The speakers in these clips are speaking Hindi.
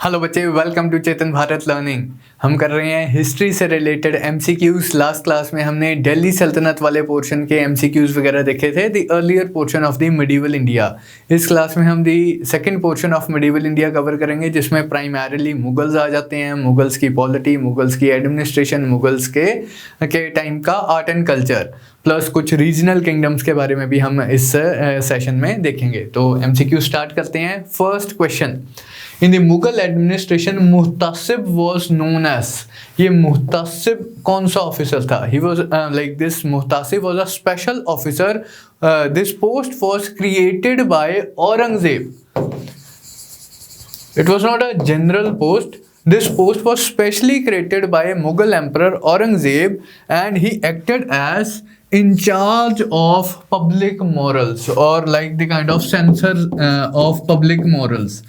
हेलो बच्चे, welcome to Chetan Bharat learning. हम कर रहे हैं हिस्ट्री से रिलेटेड एमसीक्यूज। लास्ट क्लास में हमने दिल्ली सल्तनत वाले पोर्शन के एमसीक्यूज वगैरह देखे थे, the earlier portion of the medieval India. इस क्लास में हम the second portion of medieval India cover करेंगे, जिसमें प्राइमरीली मुगल्स आ जाते हैं, मुगल्स की पॉलिटी, मुगल्स की एडमिनिस्ट्रेशन, मुगल्स के टाइम का आर्ट एंड कल्चर, प्लस कुछ रीजनल किंगडम्स के बारे में भी हम इस सेशन में देखेंगे। तो एमसीक्यू स्टार्ट करते हैं। First question, in the Mughal administration मुहतासिब वॉज नोन एज। ये मुहतासिब कौन सा ऑफिसर था? ही वॉज लाइक दिस मुहतासिब was a special officer. This post was created by Aurangzeb. It was not a general post. This post was specially created by Mughal Emperor Aurangzeb, and he acted as in charge of public morals, or like the kind of censor of public morals.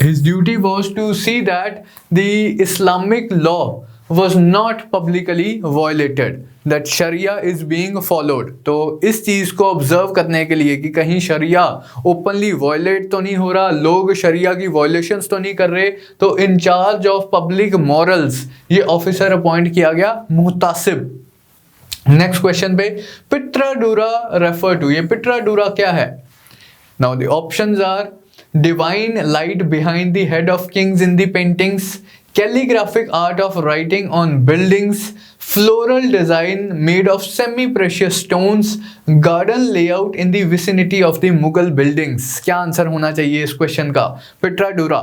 His duty was to see that the Islamic law was not publicly violated, that Sharia is being followed. तो इस चीज़ को ऑब्जर्व करने के लिए कि कहीं शरिया ओपनली वायलेट तो नहीं हो रहा, लोग शरिया की वायलेशंस तो नहीं कर रहे, तो in charge of public morals ये ऑफिसर अपॉइंट किया गया, मुहतासिब। नेक्स्ट क्वेश्चन पे, पिट्राडुरा रेफर टू। ये पिट्राडुरा क्या है? Now the options are divine light behind the head of kings in the paintings, calligraphic art of writing on buildings, floral design made of semi-precious stones, garden layout in the vicinity of the Mughal buildings। क्या आंसर होना चाहिए इस क्वेश्चन का? पिट्राडुरा।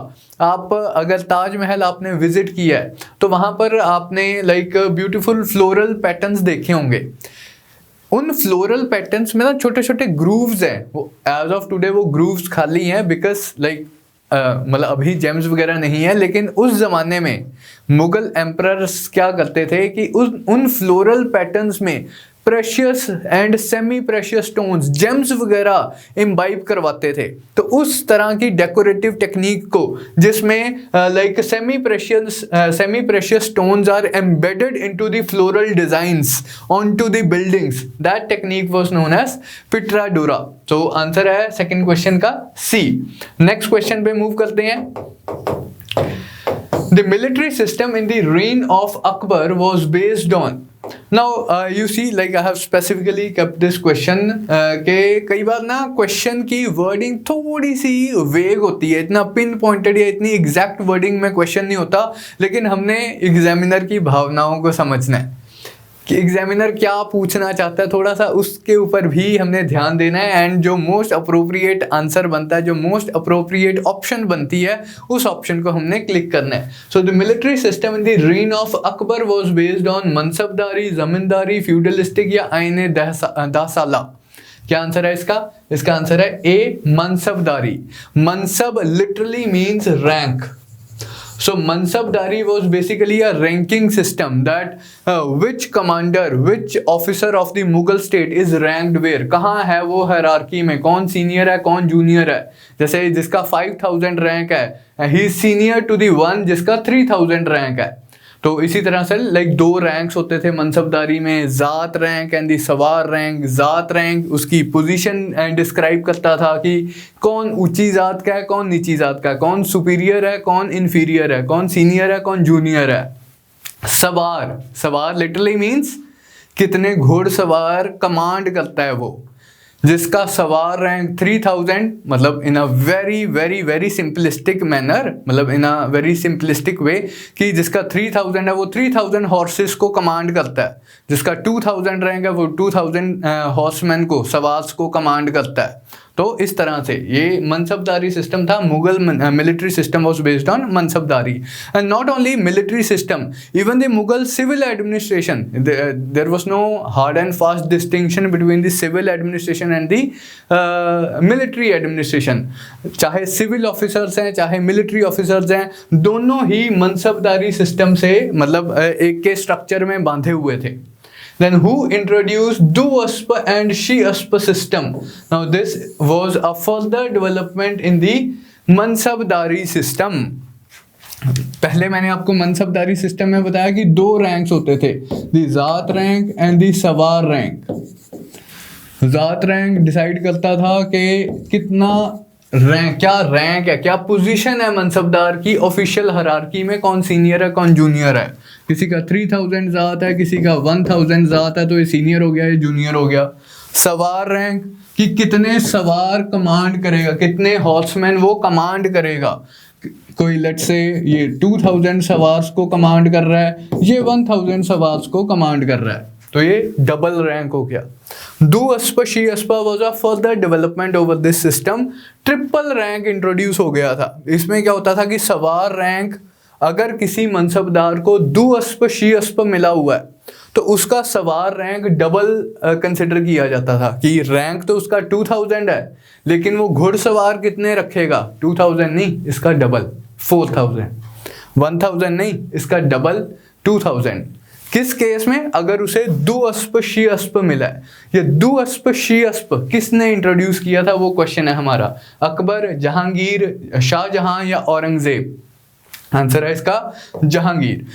आप अगर ताजमहल आपने विजिट किया है तो वहाँ पर आपने लाइक ब्यूटीफुल फ्लोरल पैटर्न्स देखे होंगे। उन फ्लोरल पैटर्न्स में ना छोटे छोटे ग्रूव्स हैं। वो एज ऑफ टुडे वो ग्रूव्स खाली हैं, बिकॉज लाइक मतलब अभी जेम्स वगैरह नहीं है, लेकिन उस जमाने में मुगल एम्परर्स क्या करते थे कि उन फ्लोरल पैटर्न्स में precious and semi precious stones, James वगैरह इम्बाइब करवाते थे। तो उस तरह की डेकोरेटिव टेक्निक को, जिसमें like semi precious stones are embedded into the floral designs onto the buildings, that technique was known as pietra dura. तो आंसर है सेकंड क्वेश्चन का सी। नेक्स्ट क्वेश्चन पे मूव करते हैं। The military system in the reign of Akbar was based on। Now you see, like I have specifically kept this question के कई बार ना क्वेश्चन की वर्डिंग थोड़ी सी वेग होती है, इतना पिन पॉइंटेड या इतनी एग्जैक्ट वर्डिंग में क्वेश्चन नहीं होता, लेकिन हमने एग्जामिनर की भावनाओं को समझना है कि एग्जामिनर क्या पूछना चाहता है, थोड़ा सा उसके ऊपर भी हमने ध्यान देना है। एंड जो मोस्ट अप्रोप्रिएट आंसर बनता है, जो मोस्ट अप्रोप्रिएट ऑप्शन बनती है, उस ऑप्शन को हमने क्लिक करना है। So the military system in the rain of Akbar was based on मनसबदारी, zamindari, feudalistic या आईने दासाला। क्या आंसर है इसका? इसका आंसर है A, Mansabdari. Mansab literally means rank. So Mansabdari was basically a ranking system that which commander, which officer of the Mughal state is ranked where, कहाँ है वो हायरार्की में, कौन सीनियर है कौन जूनियर है। जैसे जिसका 5000 रैंक है, he is senior to the one जिसका 3000 रैंक है। तो इसी तरह से लाइक दो रैंक्स होते थे मनसबदारी में, ज़ात रैंक एंड दी सवार रैंक। ज़ात रैंक उसकी पोजीशन डिस्क्राइब करता था कि कौन ऊंची ज़ात का है, कौन नीची ज़ात का है, कौन सुपीरियर है, कौन इन्फीरियर है, कौन सीनियर है, कौन जूनियर है। सवार, सवार लिटरली मीन्स कितने घोड़सवार कमांड करता है वो। जिसका सवार रैंक 3000, मतलब in a very very very simplistic manner, मतलब इन अ वेरी सिंपलिस्टिक वे, कि जिसका 3000 है वो 3000 हॉर्सेस को कमांड करता है। जिसका 2000 रैंक है वो 2000 हॉर्समैन को, सवार्स को कमांड करता है। तो इस तरह से ये मनसबदारी सिस्टम था। Mughal military system was based on mansabdari. And not only military system, even the Mughal civil administration, there was no hard and fast distinction between the civil administration and the military administration. चाहे सिविल ऑफिसर्स हैं चाहे मिलिट्री ऑफिसर्स हैं, दोनों ही मनसबदारी सिस्टम से मतलब एक के स्ट्रक्चर में बांधे हुए थे। Then who introduced do-aspa and she-aspa system? Now this was a further development in the mansabdari system. पहले मैंने आपको मनसबदारी सिस्टम में बताया कि दो रैंक्स होते थे, दी ज़ात रैंक एंड दी सवार रैंक। ज़ात रैंक डिसाइड करता था कि कितना रैंक, क्या रैंक है, क्या पोजीशन है मनसबदार की ऑफिशियल हायरार्की में, कौन सीनियर है कौन जूनियर है। किसी का 3000 ज़ात है, किसी का 1000 ज़ात है, तो ये सीनियर हो गया, ये जूनियर हो गया। सवार रैंक कि कितने सवार कमांड करेगा, कितने हॉर्समैन वो कमांड करेगा। कोई लेट से ये 2000 सवार्स को कमांड कर रहा है, ये 1000 सवार्स को कमांड कर रहा है, तो ये डबल रैंक हो गया। दो अस्पा शी अस्पा was a further development over this system. Triple rank introduce हो गया था। इसमें क्या होता था कि सवार रैंक अगर किसी मनसबदार को दो अस्प शी अस्प मिला हुआ है तो उसका सवार रैंक डबल कंसिडर किया जाता था कि रैंक तो उसका 2000 है, लेकिन वो घुड़सवार कितने रखेगा, 2000 नहीं, इसका डबल 4000, 1000 नहीं, इसका डबल 2000। किस केस में, अगर उसे दो अस्प शी अस्प मिला है। ये दो अस्प शी अस्प किसने इंट्रोड्यूस किया था, वो क्वेश्चन है हमारा। अकबर, जहांगीर, शाहजहां या औरंगजेब। आंसर है इसका जहांगीर।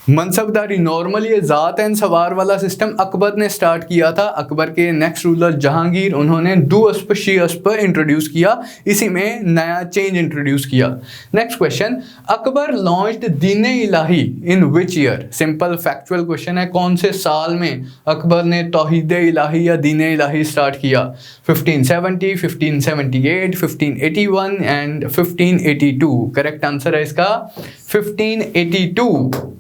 मनसबदारी नॉर्मली ये ज़ात एंड सवार वाला सिस्टम अकबर ने स्टार्ट किया था। अकबर के नेक्स्ट रूलर जहांगीर, उन्होंने दो अस्प शी अस्प इंट्रोड्यूस किया, इसी में नया चेंज इंट्रोड्यूस किया। Next question, Akbar launched Din-i Ilahi in which year. Simple factual question है, कौन से साल में अकबर ने तौहीद इलाही या दीने इलाही स्टार्ट किया। 1570, 1578, 1581 एंड 1582। करेक्ट आंसर है इसका 1582।